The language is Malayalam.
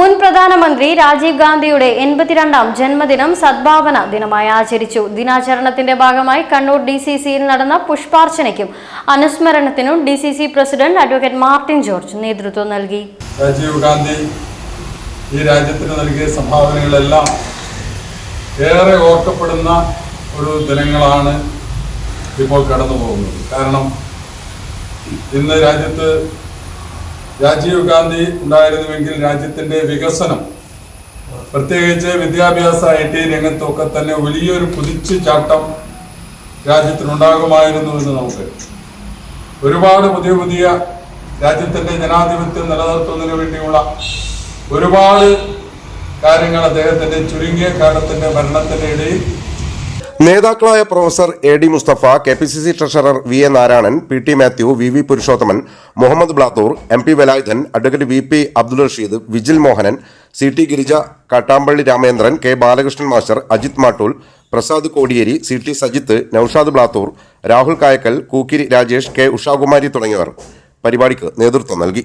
മുൻ പ്രധാനമന്ത്രി രാജീവ് ഗാന്ധിയുടെ 82ാം ജന്മദിനം സദ്ഭാവന ദിനമായി ആചരിച്ചു. ദിനാചരണത്തിന്റെ ഭാഗമായി കണ്ണൂർ DCCയിൽ നടന്ന പുഷ്പാർച്ചനയ്ക്കും അനുസ്മരണത്തിനും DCC president advocate Martin George നേതൃത്വം നൽകി. രാജീവ് ഗാന്ധി ഈ രാജ്യത്തിന് നൽകിയ സംഭാവനകളെല്ലാം ഏറെ ഓർക്കപ്പെടുന്ന ഒരു ദിനങ്ങളാണ് ഇപ്പോൾ കടന്നു പോകുന്നത്. കാരണം ഇന്ന് രാജ്യത്ത് രാജീവ് ഗാന്ധി ഉണ്ടായിരുന്നുവെങ്കിൽ രാജ്യത്തിൻ്റെ വികസനം, പ്രത്യേകിച്ച് വിദ്യാഭ്യാസ IT രംഗത്തൊക്കെ തന്നെ വലിയൊരു കുതിച്ചുചാട്ടം രാജ്യത്തിനുണ്ടാകുമായിരുന്നു എന്ന് നമുക്ക് ഒരുപാട് പുതിയ രാജ്യത്തിൻ്റെ ജനാധിപത്യം നിലനിർത്തുന്നതിന് വേണ്ടിയുള്ള ഒരുപാട് കാര്യങ്ങൾ അദ്ദേഹത്തിൻ്റെ ചുരുങ്ങിയ കാലത്തിൻ്റെ ഭരണത്തിൻ്റെ ഇടയിൽ നേതാക്കളായ professor AD Musthafa, KPCC treasurer VA Narayanan, PT Mathew, VV Purushothaman, Muhammad Blathur, MP Velayudhan, advocate VP Abdul Rasheed, Vijil Mohanan, CT Girija, Kattampally Ramendran, K Balakrishnan master, Ajith Mattool, Prasad Kodiyeri, CT Sajith, Noushad Blathur, Rahul Kayakkal, Kookkiri Rajesh, K Ushakumari തുടങ്ങിയവർ പരിപാടിക്ക് നേതൃത്വം നൽകി.